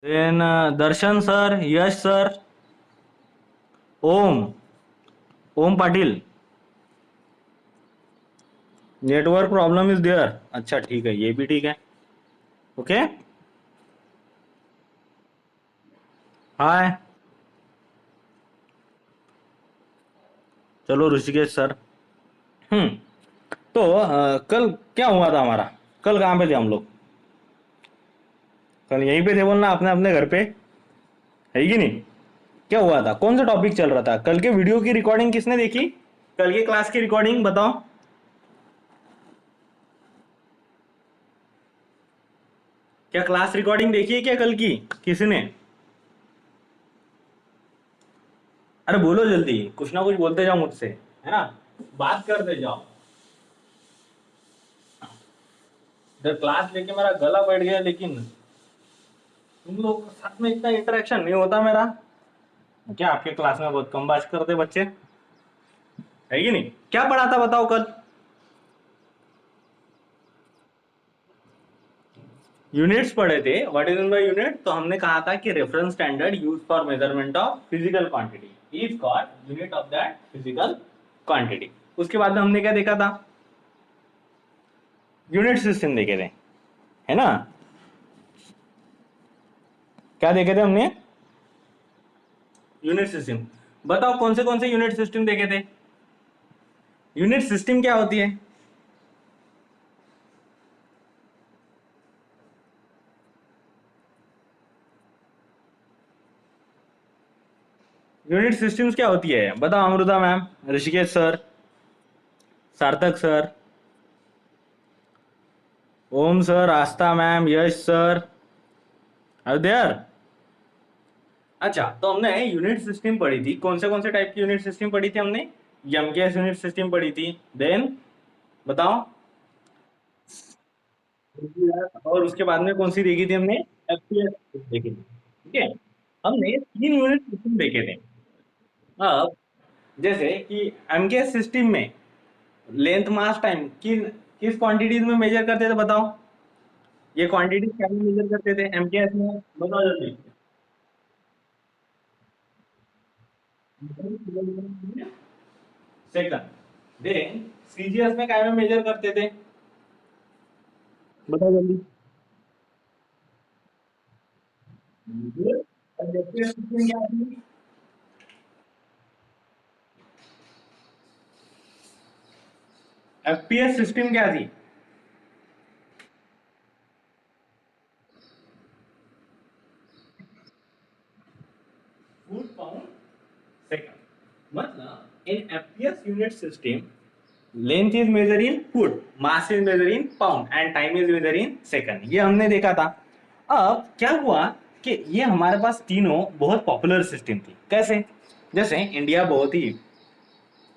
Then Darshan sir, Yash sir, Om, Om Patil. Network problem is there. अच्छा ठीक है, ये भी ठीक है। ओके। हाय। चलो ऋषिकेश सर। हम्म। तो कल क्या हुआ था हमारा? कल कहाँ पे थे हम लोग? कल यहीं पे थे बोलना, अपने अपने घर पे, है कि नहीं? क्या हुआ था? कौन सा टॉपिक चल रहा था? कल के वीडियो की रिकॉर्डिंग किसने देखी? कल के क्लास की रिकॉर्डिंग बताओ। क्या क्लास रिकॉर्डिंग देखी है क्या कल की किसी ने? अरे बोलो जल्दी, कुछ ना कुछ बोलते जाओ मुझसे, है ना? बात करते जाओ। इधर क्लास लेके मेरा गला बैठ गया, लेकिन तुम लोग के साथ में इतना इंटरेक्शन नहीं होता मेरा। क्या आपके क्लास में बहुत कम बात करते बच्चे, है कि नहीं? क्या पढ़ा था बताओ कल? यूनिट्स पढ़े थे। What is in by unit? तो हमने कहा था कि reference standard use for measurement of physical quantity is called unit of that physical quantity. उसके बाद में हमने क्या देखा था? यूनिट सिस्टम देखे थे, है ना? क्या देखे थे हमने? Unit system. बताओ कौन से यूनिट सिस्टम देखे थे? यूनिट सिस्टम क्या होती है? यूनिट सिस्टम्स क्या होती है बताओ? Amrita ma'am, Rishikesh sir, Sarthak sir, Om sir, Aastha ma'am, Yash sir, are there? अच्छा, तो हमने यूनिट सिस्टम पढ़ी थी। कौन से टाइप की यूनिट सिस्टम पढ़ी थी हमने? एमकेएस यूनिट सिस्टम पढ़ी थी। देन बताओ। और उसके बाद में कौन सी देखी थी हमने? एफपीएस देखी थी। ठीक है। हमने 3 यूनिट सिस्टम देखे थे। अब जैसे कि एमकेएस सिस्टम में लेंथ मास टाइम किन किस क्वांटिटीज में मेजर करते थे बताओ? ये क्वांटिटीज क्या में मेजर करते थे एमकेएस में? बताओ जल्दी। सेकंड। देन सीजीएस में क्या में मेजर करते थे? बताओ जल्दी। एफपीएस सिस्टम क्या थी? एफपीएस सिस्टम क्या थी? Foot pound second. मतलब in FPS unit system length is measure in foot, mass is measure in pound and time is measure in second. ये हमने देखा था। अब क्या हुआ कि ये हमारे पास तीनों बहुत पॉपुलर सिस्टम थी। कैसे? जैसे इंडिया बहुत ही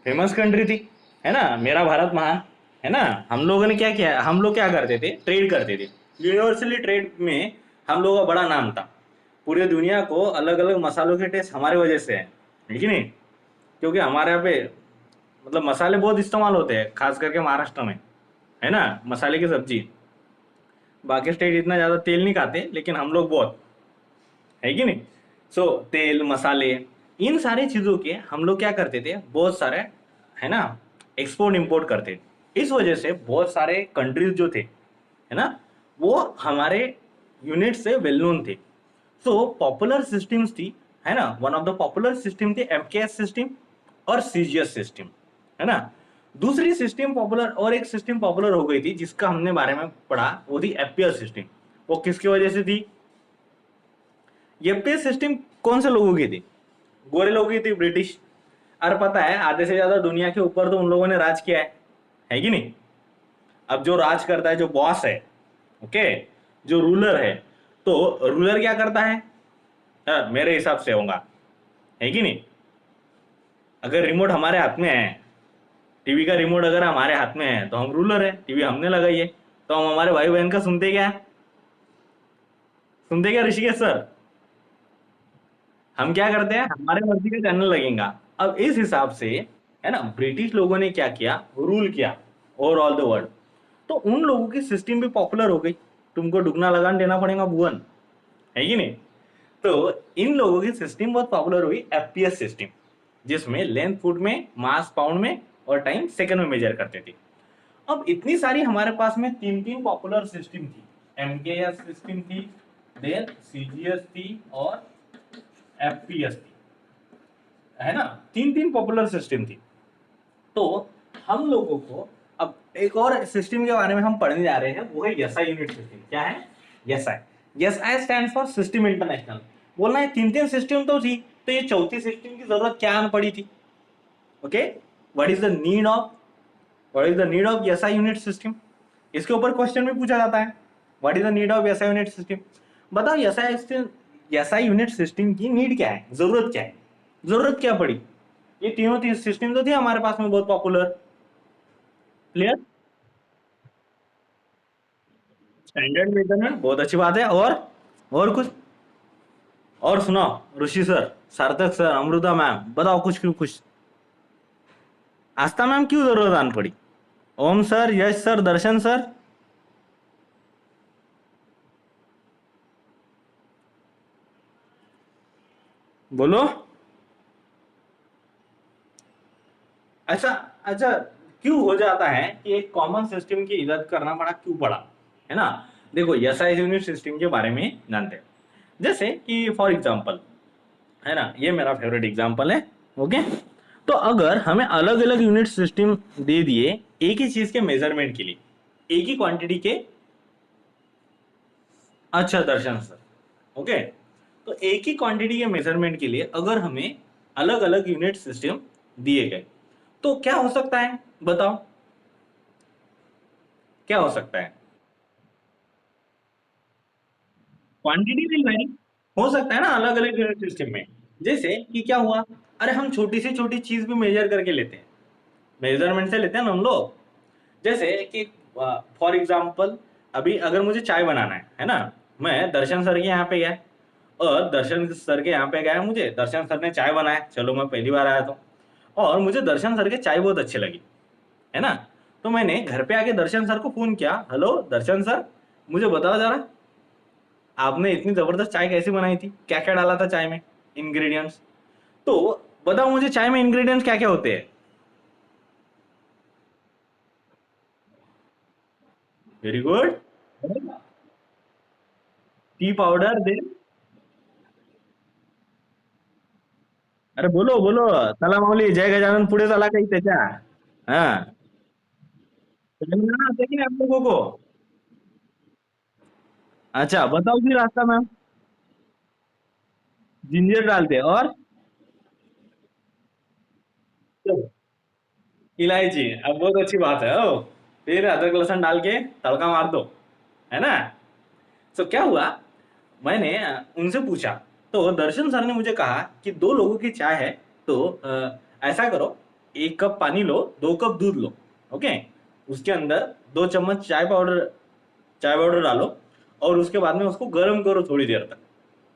फेमस कंट्री थी, है ना? मेरा भारत महान, है ना? हम लोगों ने क्या किया? हम लोग क्या करते थे? ट्रेड करते थे। यूनिवर्सली ट्रेड में हम लोगों का बड़ा नाम था। पूरी दुनिया को अलग अलग मसालों के टेस्ट हमारे वजह से है कि नहीं? क्योंकि हमारे यहाँ पे मतलब मसाले बहुत इस्तेमाल होते हैं, खास करके महाराष्ट्र में, है ना? मसाले की सब्जी। बाकी स्टेट इतना ज्यादा तेल नहीं खाते, लेकिन हम लोग बहुत, है कि नहीं? सो तेल मसाले, इन सारी चीजों के हम लोग क्या करते थे? बहुत सारे, है ना, एक्सपोर्ट इंपोर्ट करते थे। इस वजह से बहुत सारे कंट्रीज जो थे, है ना, वो हमारे यूनिट से वेल नोन थे। सो पॉपुलर सिस्टम्स थी, है ना? One of the popular system थी एमकेएस सिस्टम और सीजीएस सिस्टम, है ना? दूसरी सिस्टम पॉपुलर, और एक सिस्टम पॉपुलर हो गई थी जिसका हमने बारे में पढ़ा, वो थी एफपीएस सिस्टम। वो किसकी वजह से थी? एफपीएस सिस्टम कौन से लोगों की थी? गोरे लोगों की थी, ब्रिटिश। और पता है, आधे से ज्यादा दुनिया के ऊपर तो उन लोगों ने राज किया है कि नहीं? अब जो राज करता है, जो बॉस है, ओके, जो रूलर है, तो रूलर क्या करता है? मेरे हिसाब से होगा, है कि नहीं? अगर रिमोट हमारे हाथ में है, टीवी का रिमोट अगर हमारे हाथ में है, तो हम रूलर है। टीवी हमने लगाई है, तो हम हमारे भाई बहन का सुनते क्या? सुनते क्या ऋषिकेश सर? हम क्या करते हैं? हमारे मर्जी का चैनल लगेगा। अब इस हिसाब से, है ना, ब्रिटिश लोगों ने क्या किया? रूल किया ओवर ऑल द वर्ल्ड। तो उन लोगों की सिस्टम भी पॉपुलर हो गई। तुमको दुगना लगान देना पड़ेगा भुवन, है कि नहीं? तो इन लोगों की सिस्टम बहुत पॉपुलर हुई, एफपीएस सिस्टम, जिसमें लेंथ फुट में, मास पाउंड में और टाइम सेकंड में मेजर करते थे। अब इतनी सारी हमारे पास में तीन तीन पॉपुलर सिस्टम थी, एमकेएस सिस्टम थी, देन सीजीएस थी और एफपीएस थी, है ना, तीन तीन पॉपुलर सिस्टम थी। तो हम लोगों को अब एक और सिस्टम के बारे में हम पढ़ने जा रहे हैं, वो है एसआई यूनिट सिस्टम। क्या है? SI. SI stands for system international. बोलना है तीन तीन सिस्टम तो थी, तो ये चौथी सिस्टम की जरूरत क्या आन पड़ी थी? Okay, what is the need of SI unit system? इसके ऊपर क्वेश्चन भी पूछा जाता है, what is the need of SI unit system. बताओ एसआई यूनिट सिस्टम की नीड क्या है, जरूरत क्या है, जरूरत क्या पड़ी? ये तीनों सिस्टम तो थे हमारे पास में बहुत पॉपुलर। क्लियर? स्टैंडर्ड मेजरमेंट, बहुत अच्छी बात है। और कुछ और सुनाओ, ऋषि sir, Sarthak sir, Amrita ma'am, बताओ कुछ क्यों, कुछ आस्था मैम क्यों जरूरत आन पड़ी? ओम सर, यश सर, दर्शन सर, बोलो। अच्छा अच्छा, क्यों हो जाता है कि एक कॉमन सिस्टम की इजाद करना पड़ा, क्यों पड़ा, है ना? देखो, एसआई यूनिट सिस्टम के बारे में जानते हैं। जैसे कि फॉर एग्जांपल, है ना, ये मेरा फेवरेट एग्जांपल है। ओके, तो अगर हमें अलग अलग यूनिट सिस्टम दे दिए एक ही चीज के मेजरमेंट के लिए, एक ही क्वांटिटी के। अच्छा दर्शन सर, ओके, तो एक ही क्वांटिटी के मेजरमेंट के लिए अगर हमें अलग अलग यूनिट सिस्टम दिए गए, तो क्या हो सकता है, बताओ क्या हो सकता है? क्वांटिटी विल वेरी, हो सकता है ना अलग अलग यूनिट सिस्टम में। जैसे कि क्या हुआ, अरे हम छोटी से छोटी चीज भी मेजर करके लेते हैं, मेजरमेंट से लेते हैं ना हम लोग। जैसे कि फॉर एग्जाम्पल, अभी अगर मुझे चाय बनाना है ना, मैं दर्शन सर के यहाँ पे गया, और दर्शन सर के यहाँ पे गया, मुझे दर्शन सर ने चाय बनाया, चलो मैं पहली बार आया तो, और मुझे दर्शन सर के चाय बहुत अच्छी लगी, है ना, तो मैंने घर पे आके दर्शन सर को फोन किया, हेलो दर्शन सर, मुझे बताओ जरा, आपने इतनी जबरदस्त चाय कैसे बनाई थी, क्या क्या डाला था चाय में, इंग्रेडिएंट्स, तो बताओ मुझे चाय में इंग्रेडिएंट्स क्या क्या होते हैं? Very good. टी पाउडर दे, अरे बोलो बोलो, चला माऊली, जय गजानन पुढे चला काही त्याच्या, हा, तेलंगणा आते की नहीं आप लोगों को? अच्छा बताओ फिर रास्ता मैम। जिंजर डालते हैं और इलायची, अब बहुत अच्छी बात है, ओ, फिर अदरक लहसुन डाल के तड़का मार दो, है ना। तो क्या हुआ, मैंने उनसे पूछा, तो दर्शन सर ने मुझे कहा कि दो लोगों की चाय है, तो ऐसा करो, एक कप पानी लो, दो कप दूध लो, ओके, उसके अंदर दो चम्मच चाय पाउडर डालो, और उसके बाद में उसको गर्म करो थोड़ी देर तक,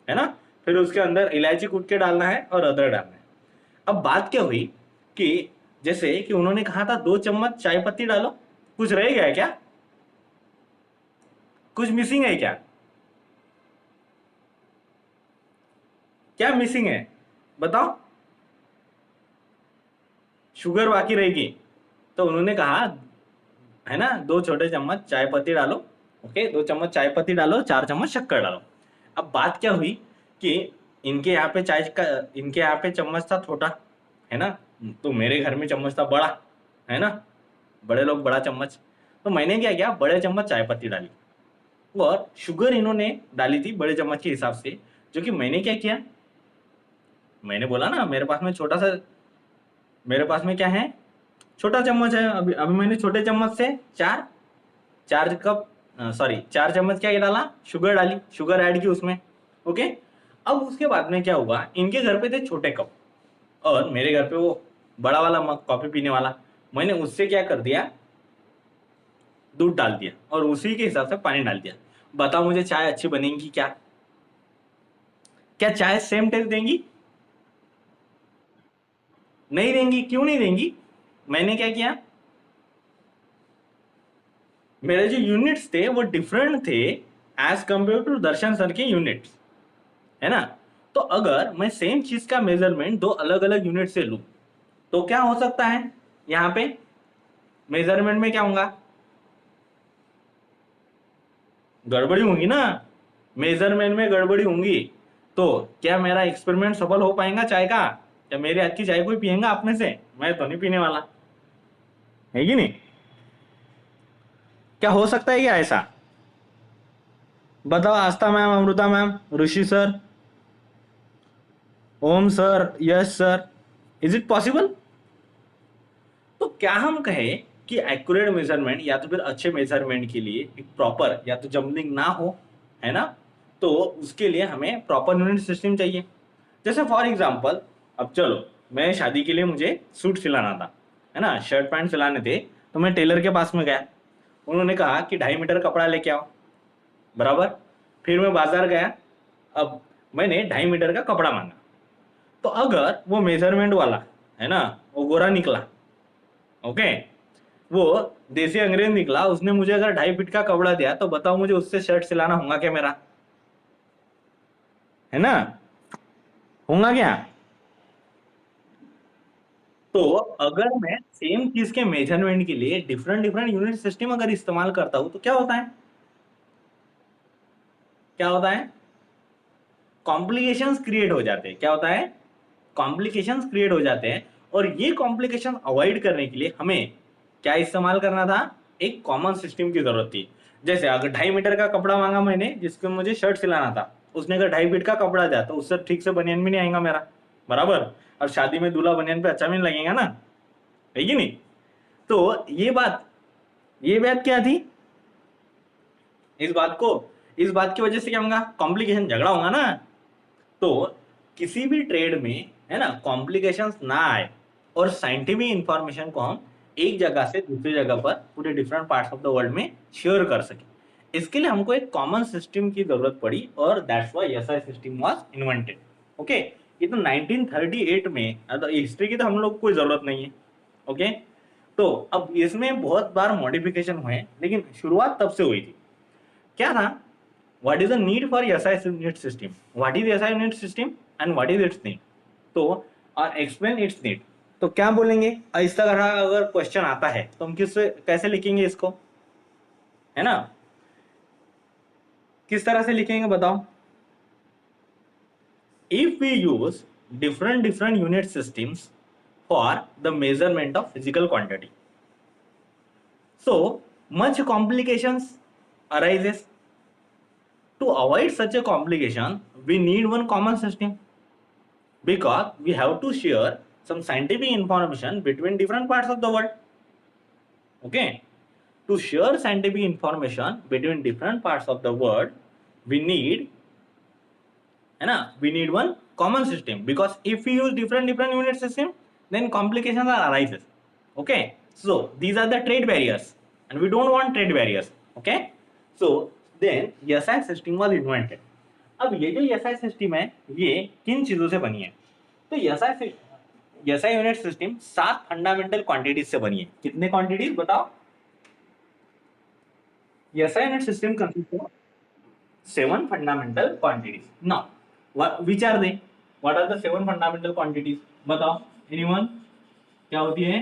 है ना, फिर उसके अंदर इलायची कूट के डालना है और अदरक डालना है। अब बात क्या हुई कि जैसे कि उन्होंने कहा था 2 चम्मच चाय पत्ती डालो, कुछ रह गया क्या, कुछ मिसिंग है क्या, क्या मिसिंग है, बताओ, शुगर बाकी रहेगी, तो उन्होंने कहा, है ना, 2 छोटे चम्मच चाय पत्ती डालो, ओके, 2 चम्मच चाय पत्ती डालो, 4 चम्मच शक्कर डालो। अब बात क्या हुई कि इनके यहाँ पे चाय का, इनके यहाँ पे चम्मच था छोटा, है ना, तो मेरे घर में चम्मच था बड़ा, है ना, बड़े लोग बड़ा चम्मच, तो मैंने क्या किया, बड़े चम्मच चाय पत्ती डाली, और शुगर इन्होंने डाली थी बड़े चम्मच के हिसाब से, जो कि मैंने क्या किया, मैंने बोला ना मेरे पास में छोटा सा, मेरे पास में क्या है, छोटा चम्मच है, अभी अभी मैंने छोटे चम्मच से चार, 4 कप, सॉरी 4 चम्मच क्या डाला, शुगर डाली, शुगर ऐड की उसमें, ओके। अब उसके बाद में क्या हुआ, इनके घर पे थे छोटे कप, और मेरे घर पे वो बड़ा वाला मग कॉफी पीने वाला, मैंने उससे क्या कर दिया, दूध डाल दिया, और उसी के हिसाब से पानी डाल दिया। बताओ मुझे चाय अच्छी बनेगी क्या, क्या चाय सेम टेस्ट देंगी? नहीं देंगी, क्यों नहीं देंगी? मैंने क्या किया, मेरे जो यूनिट्स थे वो डिफरेंट थे as compare to Darshan sir के यूनिट्स, है ना। तो अगर मैं सेम चीज का मेजरमेंट दो अलग अलग यूनिट से लूं तो क्या हो सकता है, यहाँ पे मेजरमेंट में क्या होगा, गड़बड़ी होंगी ना, मेजरमेंट में गड़बड़ी होंगी। तो क्या मेरा एक्सपेरिमेंट सफल हो पाएगा चाय का? क्या मेरे हाथ की चाय कोई पिएगा आप में से? मैं तो नहीं पीने वाला, है कि नहीं? क्या हो सकता है क्या ऐसा? बताओ, Astha ma'am, Amrita ma'am, Rishi sir, Om sir, Yash sir, is it possible? तो क्या हम कहें कि एक्यूरेट मेजरमेंट या तो फिर अच्छे मेजरमेंट के लिए एक प्रॉपर या तो जम्बलिंग ना हो, है ना, तो उसके लिए हमें प्रॉपर यूनिट सिस्टम चाहिए। जैसे फॉर एग्जांपल, अब चलो मैं शादी के लिए मुझे सूट सिलाना था, है ना, शर्ट पैंट सिलाने थे, तो मैं टेलर के पास में गया। उन्होंने कहा कि 2.5 मीटर कपड़ा लेके आओ, बराबर। फिर मैं बाजार गया, अब मैंने 2.5 मीटर का कपड़ा मांगा। तो अगर वो मेजरमेंट वाला, है ना, वो गोरा निकला, ओके, वो देसी अंग्रेज निकला, उसने मुझे अगर 2.5 फीट का कपड़ा दिया, तो बताओ मुझे उससे शर्ट सिलाना होगा क्या मेरा? है ना, होगा क्या? तो अगर मैं सेम चीज के मेजरमेंट के लिए डिफरेंट डिफरेंट यूनिट सिस्टम अगर इस्तेमाल करता हूं तो क्या होता है, क्या होता है? कॉम्प्लिकेशंस क्रिएट हो जाते हैं। क्या होता है? कॉम्प्लिकेशंस क्रिएट हो जाते हैं। और ये कॉम्प्लिकेशन अवॉइड करने के लिए हमें क्या इस्तेमाल करना था? एक कॉमन सिस्टम की जरूरत थी। जैसे अगर 2.5 मीटर का कपड़ा मांगा मैंने, जिसको मुझे शर्ट सिलाना था, उसने अगर 2.5 फीट का कपड़ा दिया, तो उससे ठीक से बनियान भी नहीं आएगा मेरा, बराबर। और शादी में दूल्हा बनियान पे अच्छा भी नहीं लगेगा ना, है कि नहीं? तो ये बात क्या थी? इस बात को, इस बात की वजह से क्या होगा? कॉम्प्लिकेशन, झगड़ा होगा ना। तो किसी भी ट्रेड में, है ना, कॉम्प्लिकेशंस ना आए और साइंटिफिक इंफॉर्मेशन को हम एक जगह से दूसरी जगह पर पूरे different parts of the world में शेयर कर सके, इसके लिए हमको एक कॉमन सिस्टम की जरूरत पड़ी, और that's why SI system was invented. Okay, ये तो 1938 में, तो हिस्ट्री की तो हम लोग को कोई जरूरत नहीं है। ओके, तो अब इसमें बहुत बार मॉडिफिकेशन हुए, लेकिन शुरुआत तब से हुई थी। क्या था? what is the need for SI unit system? What is SI unit system and what is its need? तो और explain its need। तो क्या बोलेंगे इस तरह अगर क्वेश्चन आता है तो हम कैसे लिखेंगे इसको, है ना, किस तरह से लिखेंगे बताओ? If we use different unit systems for the measurement of physical quantity, so much complications arises. To avoid such a complication, we need one common system, because we have to share some scientific information between different parts of the world. Okay, to share scientific information between different parts of the world, we need, है ना, we need one common system, because if we use different unit system, then complications are arises. Okay, so these are the trade barriers and we don't want trade barriers. Okay, so then SI system was invented. अब ये जो SI system है, ये किन चीजों से बनी है? तो SI unit system 7 fundamental quantities से बनी है। कितने क्वांटिटीज बताओ? SI unit system consist of 7 fundamental quantities. Now which are they? What are the 7 fundamental quantities? बताओ, एनीवन? क्या होती है?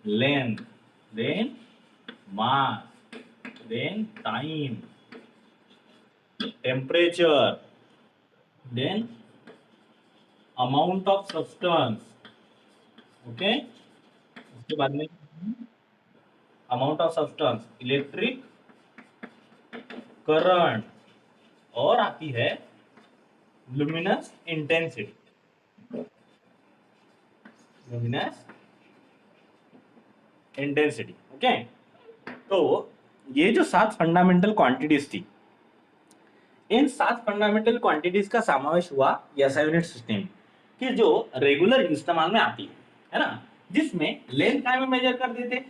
Length, then mass, then time, temperature, then amount of substance. Okay, उसके बाद में amount of substance, electric current, और आती है luminous intensity. Luminous intensity. Okay, तो ये जो 7 फंडामेंटल क्वांटिटीज थी, इन 7 फंडामेंटल क्वांटिटीज का समावेश हुआ एसआई यूनिट सिस्टम की, जो रेगुलर इस्तेमाल में आती है ना, जिसमें लेंथ का में मेजर करते थे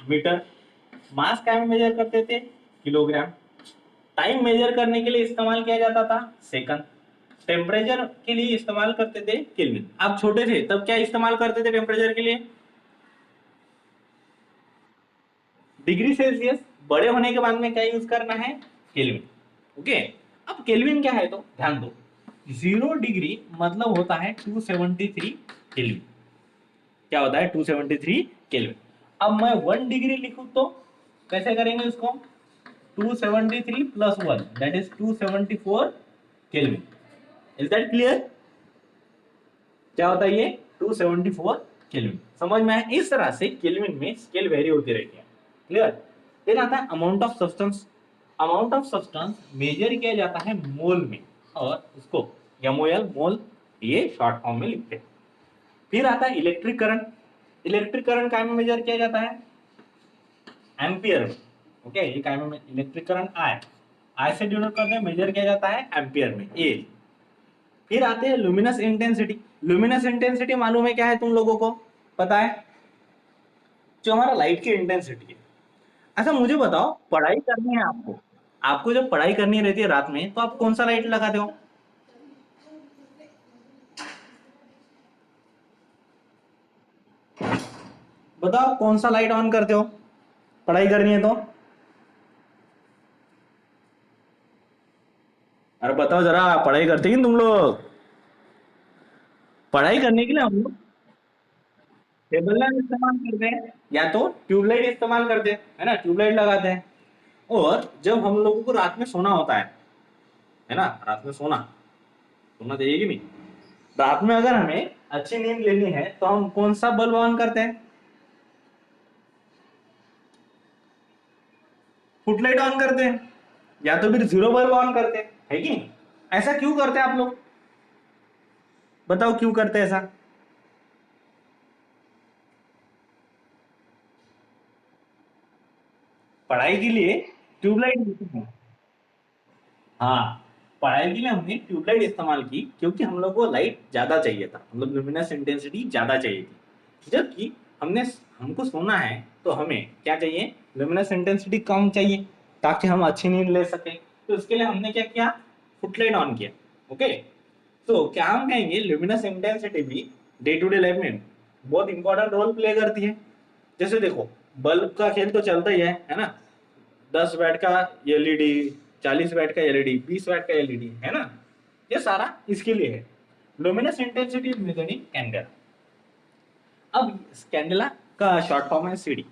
मीटर, मास का में मेजर करते थे किलोग्राम, टाइम मेजर करने के लिए इस्तेमाल किया जाता था सेकंड, टेम्परेचर के लिए इस्तेमाल करते थे केल्विन। आप छोटे थे तब क्या इस्तेमाल करते थे टेम्परेचर के लिए? Degree Celsius. बड़े होने के बाद में क्या यूज करना है? केल्विन। ओके, अब केल्विन क्या है तो ध्यान दो, 0 डिग्री मतलब होता है 273 केल्विन। क्या होता है 273 केल्विन। अब मैं 1 डिग्री लिखूं तो कैसे करेंगे उसको, 273 plus 1 that is 274 kelvin. Is that clear? क्या होता है ये 274 केल्विन। समझ में आया? इस तरह से केल्विन में स्केल वेरी होती रहती है। क्लियर? फिर आता है amount of substance. Amount of substance measure किया जाता है मोल में, और उसको एमओएल मोल ये शॉर्ट फॉर्म में लिखते हैं। फिर आता है इलेक्ट्रिक करंट। इलेक्ट्रिक करंट काय में मेजर किया जाता है, एम्पियर में। ओके, ये काय में इलेक्ट्रिक करंट आई से डिनोट करते हैं, मेजर किया जाता है एम्पियर में, ए। फिर आते हैं लुमिनस इंटेंसिटी। लुमिनस इंटेंसिटी मालूम है क्या है तुम लोगों को, पता है? जो हमारा लाइट की इंटेंसिटी है। अच्छा मुझे बताओ, पढ़ाई करनी है आपको, आपको जब पढ़ाई करनी रहती है रात में तो आप कौन सा लाइट लगाते हो? बताओ कौन सा लाइट ऑन करते हो पढ़ाई करनी है तो? अरे बताओ जरा, पढ़ाई करते हैं तुम लोग? पढ़ाई करने के लिए हम लोग टेबल लैंप इस्तेमाल करते हैं या तो ट्यूबलाइट इस्तेमाल करते हैं, है ना, ट्यूबलाइट लगाते हैं। और जब हम लोगों को रात में सोना होता है ना, रात में सोना सोना चाहिए कि नहीं? रात में अगर हमें अच्छी नींद लेनी है तो हम कौन सा बल्ब ऑन करते हैं? फुटलाइट ऑन करते हैं या तो फिर जीरो बल्ब ऑन करते हैं, है कि नहीं? ऐसा क्यों करते हैं आप लोग? बताओ क्यों करते हैं ऐसा? पढ़ाई के लिए ट्यूबलाइट। हाँ, पढ़ाई के लिए हमने ट्यूबलाइट इस्तेमाल की क्योंकि हम लोग को लाइट ज्यादा चाहिए था, मतलब लुमिनस इंटेंसिटी ज्यादा चाहिए थी। जबकि हमने हमको सोना है तो हमें क्या चाहिए, लुमिनस इंटेंसिटी कम चाहिए ताकि हम अच्छी नींद ले सके। तो इसके लिए हमने क्या किया, फुटलाइट ऑन किया। ओके, तो क्या हम कहेंगे लुमिनस इंटेंसिटी भी डे टू डे लाइफ में बहुत इंपॉर्टेंट रोल प्ले करती है। जैसे देखो, बल्ब का खेल तो चलता ही है ना, 10 वैट का एलईडी, 40 वैट का एलईडी, 20 वैट का एलईडी, है ना, ये सारा इसके लिए है। Luminous intensity is measured in candela. अब कैंडेला का शॉर्ट फॉर्म है सीडी।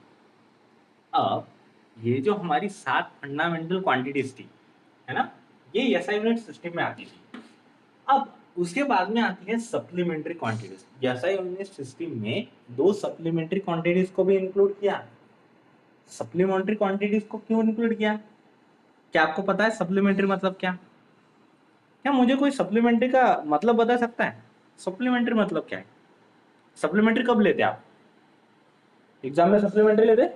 अब ये जो हमारी 7 फंडामेंटल क्वांटिटीज थी, है ना, ये एसआई यूनिट सिस्टम में आती थी। अब उसके बाद में आती है supplementary quantities. SI unit system में दो सप्लीमेंट्री क्वांटिटीज को भी इंक्लूड किया। सप्लीमेंट्री क्वांटिटीज को क्यों इंक्लूड किया? क्या आपको पता है सप्लीमेंट्री मतलब क्या? क्या मुझे कोई सप्लीमेंट्री का मतलब बता सकता है? सप्लीमेंट्री मतलब क्या है? सप्लीमेंट्री कब लेते आप? एग्जाम में सप्लीमेंट्री लेते?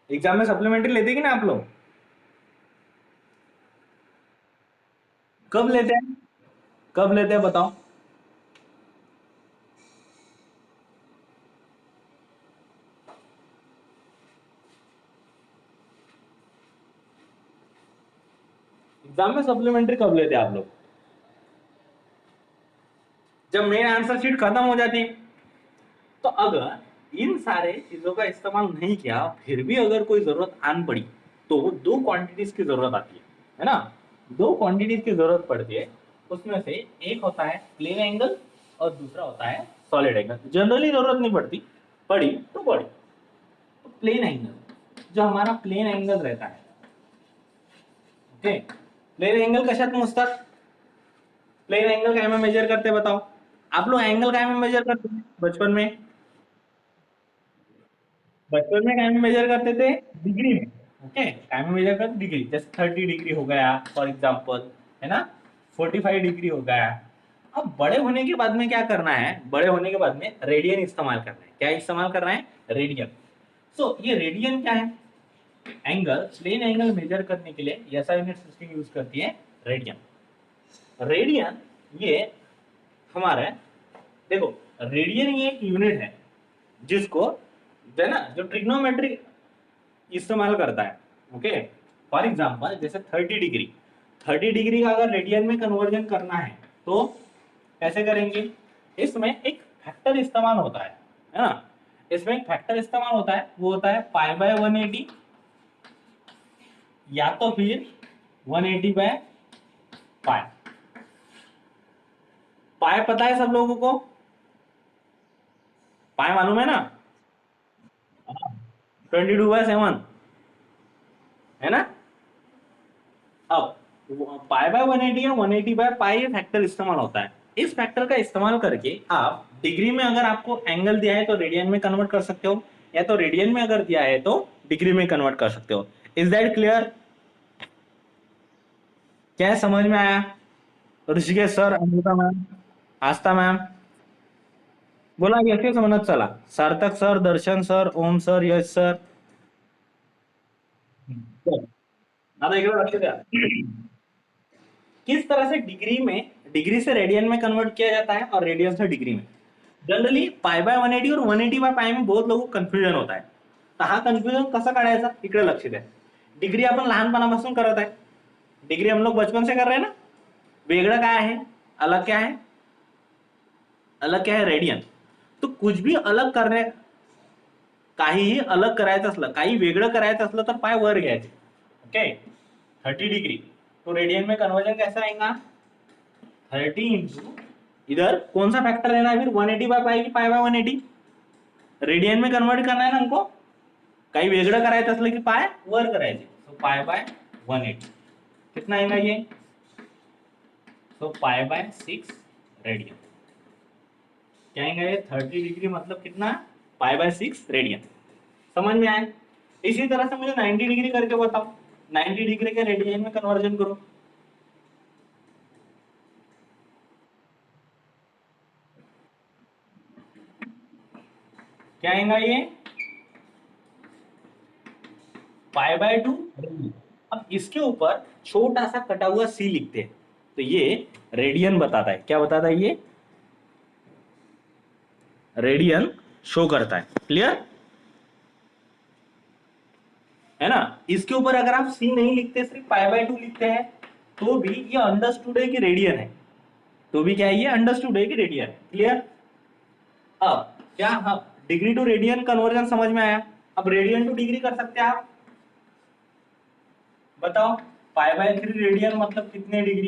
एग्जाम में सप्लीमेंट्री लेते कि ना आप लोग? कब लेते हैं? कब लेते हैं बताओ? एग्जाम में सप्लीमेंट्री कब लेते हैं आप लोग? जब मेन आंसर शीट खत्म हो जाती। तो अगर इन सारे चीजों का इस्तेमाल नहीं किया फिर भी अगर कोई जरूरत आन पड़ी तो दो क्वांटिटीज की जरूरत आती है ना, दो क्वांटिटीज की जरूरत पड़ती है। उसमें से एक होता है प्लेन एंगल और दूसरा होता है सॉलिड एंगल। जनरली जरूरत नहीं पड़ती, पड़ी तो पड़ी। तो प्लेन एंगल, जो हमारा प्लेन एंगल रहता है, ओके, प्लेन एंगल कशात मोजतात? प्लेन एंगल काय में मेजर करते हैं बताओ? आप लोग एंगल काय में मेजर करते हैं बचपन में? बचपन में काय में मेजर करते थे? डिग्री में। ओके, काय में मेजर करते डिग्री, जैसे 30 डिग्री हो गया फॉर एग्जाम्पल, है ना, 45 डिग्री हो गया। अब बड़े होने के बाद में क्या करना है, बड़े होने के बाद में रेडियन इस्तेमाल करना है। क्या इस्तेमाल करना है? रेडियन। सो ये रेडियन क्या है? एंगल, प्लेन एंगल मेजर करने के लिए ऐसा यूनिट सिस्टम यूज करती है रेडियन। रेडियन ये हमारा, देखो, रेडियन ये एक यूनिट है जिसको, है ना, जो ट्रिग्नोमेट्री इस्तेमाल करता है। ओके, फॉर एग्जांपल जैसे 30 डिग्री, 30 डिग्री का अगर रेडियन में कन्वर्जन करना है तो कैसे करेंगे? इसमें एक फैक्टर इस्तेमाल होता है ना, इसमें एक फैक्टर इस्तेमाल होता है, वो होता है पाई बाय 180, या तो फिर 180 बाय पाई। पाई पता है सब लोगों को? पाई मालूम है ना? 22/7 है ना? अब पाई बाय 180 या 180 बाय पाई फैक्टर इस्तेमाल होता है। इस फैक्टर का इस्तेमाल करके आप डिग्री में अगर आपको एंगल दिया है तो रेडियन में कन्वर्ट कर सकते हो, या तो रेडियन में अगर दिया है तो डिग्री में कन्वर्ट कर सकते हो। Is that clear? क्या समझ में आया? ऋषिकेश सर, अमृता मैम, आस्था मैम, बोला कैसे समझ चला? सार्थक सर, दर्शन sir, Om sir, Yash sir. आता इकडे लक्ष द्या। किस तरह से डिग्री से रेडियन में कन्वर्ट किया जाता है और रेडियन से डिग्री में। जनरली पाई बाय 180 और 180 बाय पाई में बहुत लोगों कन्फ्युजन होता है। तर हा कन्फ्युजन कसा काढायचा इकडे लक्ष द्या। डिग्री आपण लहानपणापासून करत आहे, डिग्री हम लोग बचपन से कर रहे हैं ना। वेगळं काय आहे, अलग क्या है? अलग क्या है? रेडियन। तो कुछ भी अलग करणे, काहीही अलग करायचं असलं, काही वेगळं करायचं असलं तर पाय वर घ्यायचे। ओके, 30 डिग्री तो रेडियन में कन्वर्जन कैसा आएगा? 30 इंटू इधर कौन सा फैक्टर लेना है फिर? 180 बाय पाई की पाई बाय 180। रेडियन में कन्वर्ट करना है ना हमको, काही वेगळं करायचं असलं की पाय वर करायचे। तो पाय बाय 180 कितना आएगा ये? तो पाई बाय 6 रेडियन। क्या आएगा ये? 30 डिग्री मतलब कितना? Pi by 6 radian. समझ में आए? इसी तरह से मुझे 90 डिग्री करके बताओ, 90 डिग्री के रेडियन में कन्वर्जन करो। क्या आएगा ये? Pi by 2। अब इसके ऊपर छोटा सा कटा हुआ सी लिखते हैं, तो ये रेडियन बताता है। क्या बताता है ये? रेडियन शो करता है। क्लियर है ना? इसके ऊपर अगर आप सी नहीं लिखते, सिर्फ पाई बाय 2 लिखते हैं, तो भी ये अंडरस्टूड है कि रेडियन है। तो भी क्या है? ये अंडरस्टूड है कि रेडियन है। क्लियर? अब क्या हम डिग्री टू रेडियन कन्वर्जन समझ में आया? अब रेडियन टू डिग्री कर सकते हैं आप? बताओ, पाई बाय 3 रेडियन मतलब कितने डिग्री?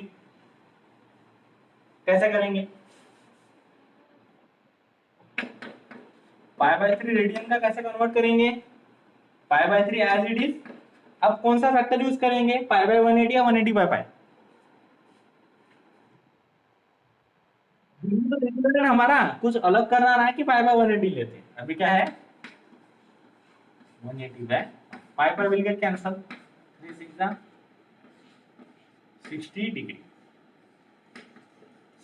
कैसे करेंगे? पाई बाय 3 रेडियन का कैसे कन्वर्ट करेंगे? Pi by 3 as it is. अब कौन सा फैक्टर यूज करेंगे? पाई बाय 180 या 180 बाय पाई? हमारा कुछ अलग करना रहा है कि पाई बाय 180 लेते हैं? अभी क्या है? 180 बाय पाई पर विल गेट कैंसल, 3 6 60 डिग्री।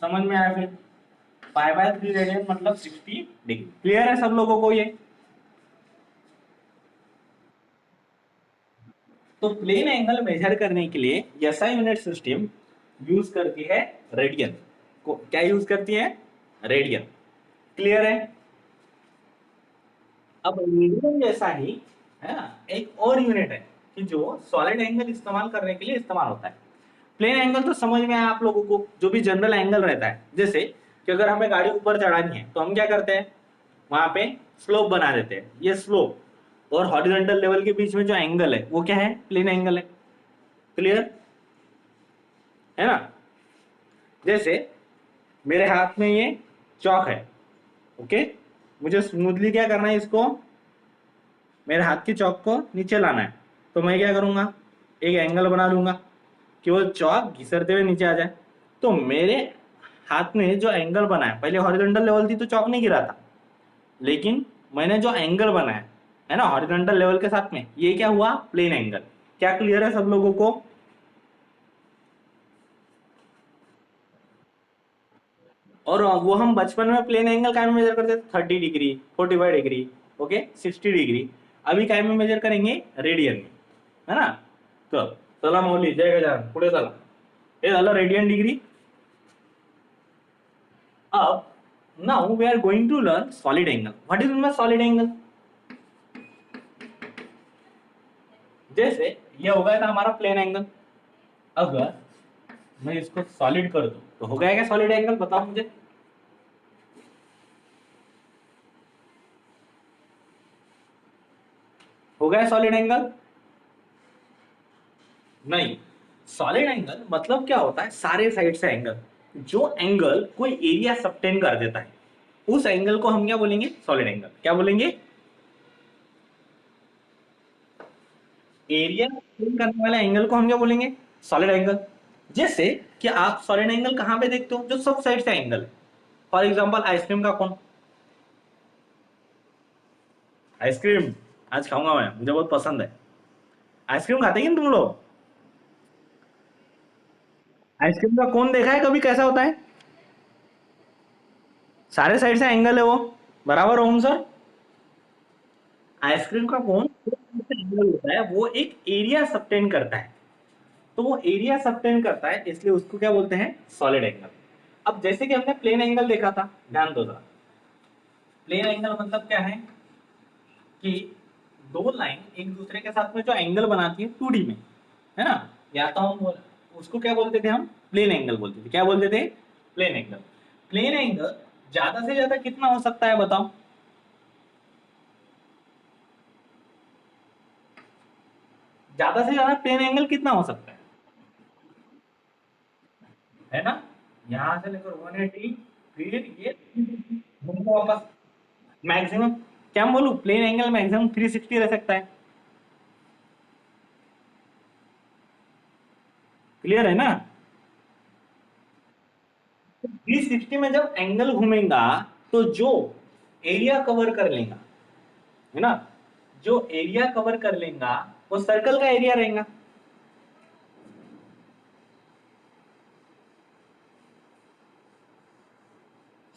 समझ में आया? फिर पाई बाय 3 रेडियन मतलब 60 डिग्री। क्लियर है सब लोगों को ये? तो प्लेन एंगल मेजर करने के लिए एसआई यूनिट सिस्टम यूज करती है रेडियन को। क्या यूज करती है? रेडियन। क्लियर है? अब रेडियन जैसा ही है ना, एक और यूनिट है कि जो सॉलिड एंगल इस्तेमाल करने के लिए इस्तेमाल होता है। प्लेन एंगल तो समझ में आया आप लोगों को, जो भी जनरल एंगल रहता है। जैसे कि अगर हमें गाड़ी ऊपर चढ़ानी है तो हम क्या करते हैं? वहां पे स्लोप बना देते हैं। ये स्लोप और हॉरिजॉन्टल लेवल के बीच में जो एंगल है वो क्या है? प्लेन एंगल है। क्लियर है ना? जैसे मेरे हाथ में ये चौक है, ओके, मुझे स्मूथली क्या करना है? इसको, मेरे हाथ की चौक को नीचे लाना है। तो मैं क्या करूंगा? एक एंगल बना लूंगा कि वो चौक घिसरते हुए नीचे आ जाए। तो मेरे हाथ में जो एंगल बना है, पहले हॉरिजॉन्टल लेवल थी तो चौक नहीं गिरा था, लेकिन मैंने जो एंगल बनाया है ना हॉरिजॉन्टल लेवल के साथ में, ये क्या हुआ? Plane angle. क्या क्लियर है सब लोगों को? और वो हम बचपन में प्लेन एंगल काय में मेजर करते थे? 30 डिग्री, 45 डिग्री, ओके, 60 डिग्री। अभी काय में मेजर करेंगे? रेडियन में, है ना? तो चला मौली, जय गजानन, पुढे चला। हे झालं रेडियन डिग्री। अब now we are going to learn solid angle. What is mean solid angle? जैसे ये हो गया था हमारा प्लेन एंगल। अगर मैं इसको सॉलिड कर दूं तो हो गया क्या सॉलिड एंगल? बताओ मुझे। हो गया सॉलिड एंगल? नहीं, सॉलिड एंगल मतलब क्या होता है, सारे साइड से एंगल, जो एंगल कोई एरिया सबटेंड कर देता है उस एंगल को हम क्या बोलेंगे, सॉलिड एंगल। क्या बोलेंगे, एरिया सबटेंड करने वाले एंगल को हम क्या बोलेंगे, सॉलिड एंगल। जैसे कि आप सॉलिड एंगल कहां पे देखते हो, जो सब साइड से एंगल है। फॉर एग्जांपल आइसक्रीम का कोन, आइसक्रीम आज खाऊंगा मैं, मुझे बहुत पसंद है। आइसक्रीम खाते हैं कि तुम लोग, आइसक्रीम का कोन देखा है कभी कैसा होता है, सारे साइड से एंगल है वो, बराबर ओम सर। आइसक्रीम का कोन एंगल होता है, वो एक एरिया सबटेंड करता है, तो वो एरिया सबटेंड करता है, इसलिए उसको क्या बोलते हैं, सॉलिड एंगल। अब जैसे कि हमने प्लेन एंगल देखा था, ध्यान दो जरा। प्लेन एंगल मतलब क्या है कि दो लाइन एक दूसरे के साथ में जो एंगल बनाती है 2D में, है ना, या तो हम उसको क्या बोलते थे, हम प्लेन एंगल बोलते थे। क्या बोलते थे, प्लेन एंगल। प्लेन एंगल ज्यादा से ज्यादा कितना हो सकता है बताओ, ज्यादा से ज्यादा प्लेन एंगल कितना हो सकता है ना, यहां से लेकर 180, फिर ये घूमकर वापस, मैक्सिमम क्या हम बोलूं, प्लेन एंगल मैक्सिमम 360 रह सकता है। क्लियर है ना, 360 में जब एंगल घूमेगा तो जो एरिया कवर कर लेगा, है ना, जो एरिया कवर कर लेगा वो सर्कल का एरिया रहेगा।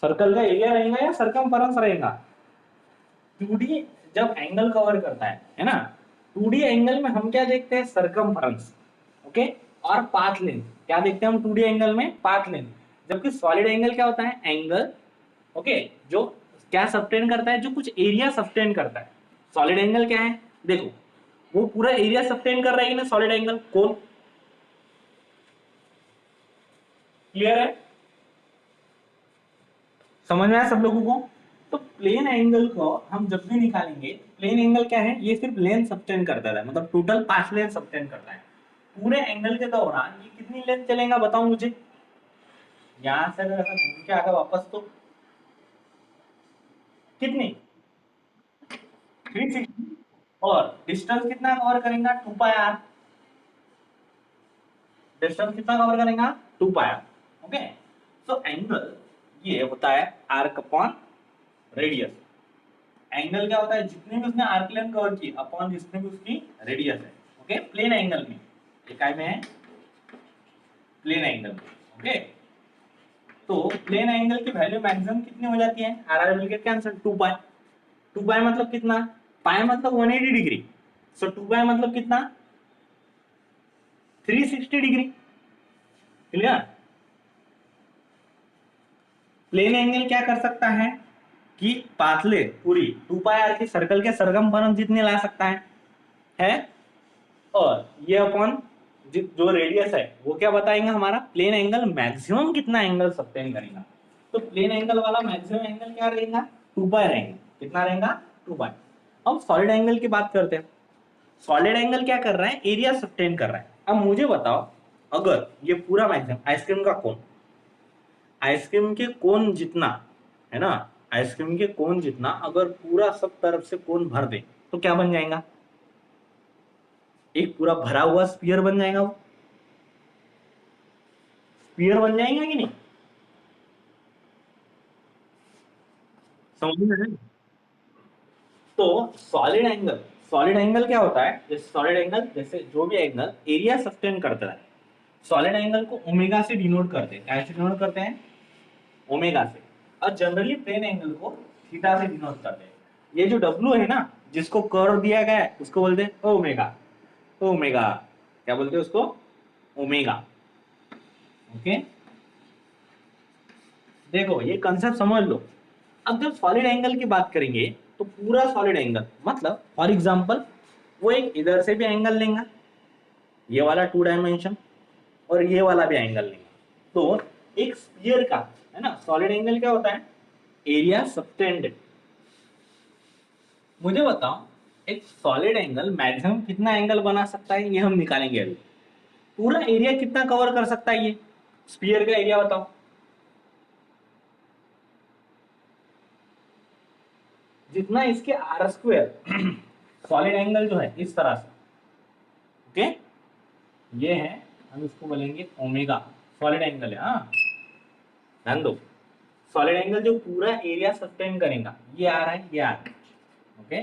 सर्कल का एरिया रहेगा या सरकमफेरेंस रहेगा। 2D जब एंगल कवर करता है ना, 2D एंगल में हम क्या देखते हैं, सरकमफेरेंस, ओके, और पाथ लेंथ। क्या देखते हैं हम 2D एंगल में, पाथ लेंथ। जबकि सॉलिड एंगल क्या होता है, एंगल, ओके, जो क्या सबटेंड करता है, जो कुछ एरिया सबटेंड करता है। सॉलिड एंगल क्या है, देखो, वो पूरा एरिया सबटेंड कर रहा है कि ना, सॉलिड एंगल कोन। क्लियर है, समझ में आया सब लोगों को। तो प्लेन एंगल को हम जब भी निकालेंगे, प्लेन एंगल क्या है, ये सिर्फ लेंथ सबटेंड करता है, मतलब टोटल 5 लेंथ सबटेंड करता है। पूरे एंगल के दौरान ये कितनी लेंथ चलेगा बताओ मुझे, यहां से अगर ऐसा घूम के आगे वापस तो कितनी, 360, और डिस्टेंस कितना कवर करेगा, 2πr। डिस्टेंस कितना कवर करेगा, 2πr। ओके, सो एंगल ये होता है आर्क अपॉन रेडियस। एंगल क्या होता है, जितने भी उसने आर्क लेंथ कवर की अपॉन जितने भी उसकी रेडियस है। ओके, प्लेन एंगल में, इकाई में है प्लेन एंगल में। ओके, तो प्लेन एंगल की वैल्यू मैक्सिमम कितनी हो जाती है, आर आर के आंसर 2π। 2π मतलब कितना, पाई मतलब 180 डिग्री, सो 2π मतलब कितना, 360 डिग्री। क्लियर, प्लेन एंगल क्या कर सकता है कि पाथले पूरी 2πr की सर्कल के सरकमफेरेंस जितने ला सकता है, और ये अपॉन जो रेडियस है वो क्या बताएंगे, हमारा प्लेन एंगल मैक्सिमम कितना एंगल सबटेंड करेगा। तो प्लेन एंगल वाला मैक्सिमम एंगल क्या रहेगा, 2π रहेगा। कितना रहेगा, 2π। अब सॉलिड एंगल की बात करते हैं। सॉलिड एंगल क्या कर रहा है, एरिया सबटेंड कर रहा है। अब मुझे बताओ, अगर ये पूरा मैक्सिमम आइसक्रीम का कोन, आइसक्रीम के कोन जितना, है ना, आइसक्रीम के कोन जितना अगर पूरा सब तरफ से कोन भर दे तो क्या बन जाएगा, एक पूरा भरा हुआ स्पीयर बन जाएगा। वो स्पीयर बन जाएगा कि नहीं, समझ में आया? तो सॉलिड एंगल, सॉलिड एंगल क्या होता है, जैसे सॉलिड एंगल, जैसे जो भी एंगल एरिया सस्टेन करता है, सॉलिड एंगल को ओमेगा से डिनोट करते हैं। कैसे डिनोट करते हैं, ओमेगा से। और जनरली प्लेन एंगल को थीटा से डिनोट करते हैं। ये जो डब्ल्यू है ना, जिसको कर्व दिया गया है, उसको बोलते हैं ओमेगा। ओमेगा क्या बोलते हैं उसको, ओमेगा। ओके, देखो ये कंसेप्ट समझ लो। अब जब सॉलिड एंगल की बात करेंगे तो पूरा सॉलिड एंगल मतलब, फॉर एग्जांपल, वो एक इधर से भी एंगल लेंगे, ये वाला 2 डायमेंशन, और ये वाला भी एंगल लेंगे, तो एक स्फीयर का, है ना, सॉलिड एंगल क्या होता है, एरिया सबटेंडेड। मुझे बताओ, एक सॉलिड एंगल मैक्सिमम कितना एंगल बना सकता है, ये हम निकालेंगे अभी। पूरा एरिया कितना कवर कर सकता है ये स्फीयर का एरिया बताओ। जितना इसके आर स्क्वायर सॉलिड एंगल जो है इस तरह से, ओके ये है, हम इसको बोलेंगे ओमेगा, सॉलिड एंगल है। हाँ ध्यान दो, सॉलिड एंगल जो पूरा एरिया सस्टेन करेगा ये आ रहा है, ये आ रहा है, ओके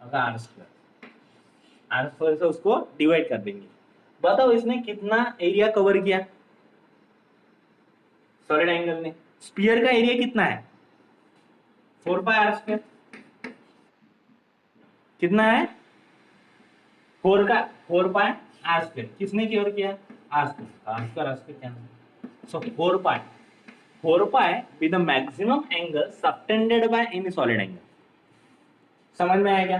अगर आर स्क्वायर से उसको डिवाइड कर देंगे। बताओ इसने कितना एरिया कवर किया सॉलिड एंगल ने? स्फीयर का एरिया कितना है 4 पाई आर स्क्वायर, कितना है 4 पाई आर स्क्वायर, किसने कवर किया आर स्क्वायर क्या so 4 pi with the maximum angle subtended by any solid angle. समझ में आया क्या?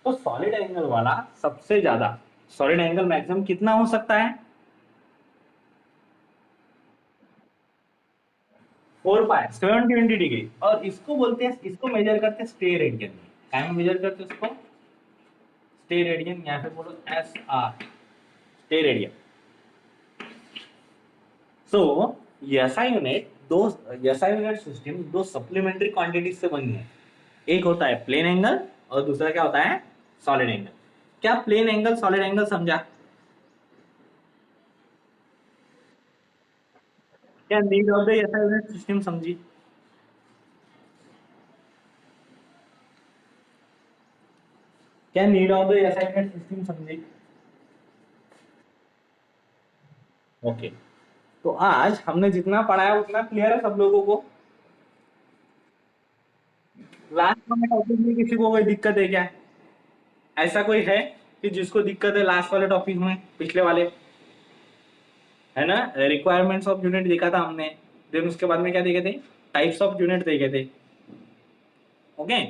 तो सॉलिड एंगल वाला सबसे ज्यादा सॉलिड एंगल मैक्सिमम कितना हो सकता है 4 पाई 720 डिग्री, और इसको बोलते हैं, इसको मेजर करते हैं स्टे रेडियन में। क्या में मेजर करते हैं उसको? स्टे रेडियन, या फिर बोलो एस आर, स्टे रेडियन। सो एसआई यूनिट सिस्टम दो सप्लीमेंट्री क्वांटिटीज से बनी है। एक होता है प्लेन एंगल और दूसरा क्या होता है सॉलिड एंगल। क्या प्लेन एंगल सॉलिड एंगल समझा? क्या need of the SI unit system समझी? क्या need of the SI unit system समझी? ओके तो आज हमने जितना पढ़ा है उतना क्लियर है सब लोगों को? लास्ट वाले टॉपिक में किसी को कोई दिक्कत है क्या? ऐसा कोई है कि जिसको दिक्कत है लास्ट वाले टॉपिक में, पिछले वाले, है ना? रिक्वायरमेंट्स ऑफ यूनिट देखा था हमने, देन उसके बाद में क्या देखे थे? टाइप्स ऑफ यूनिट देखे थे, ओके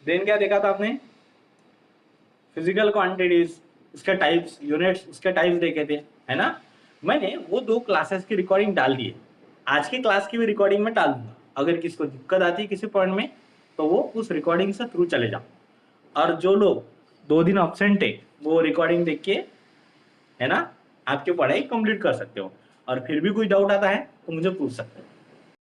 देन क्या देखा था आपने? फिजिकल क्वांटिटीज, इसके टाइप्स, यूनिट्स उसके टाइप्स देखे थे, है ना? मैंने वो 2 क्लासेस की रिकॉर्डिंग डाल दी है, आज की क्लास की भी रिकॉर्डिंग में डाल दूंगा। अगर किसी को दिक्कत आती है किसी पॉइंट में तो वो उस रिकॉर्डिंग से थ्रू चले जाओ, और जो लोग 2 दिन अब्सेंट है वो रिकॉर्डिंग देख के, है ना, आपकी पढ़ाई कंप्लीट कर सकते हो। और फिर भी कोई डाउट आता है तो मुझे पूछ सकते हो।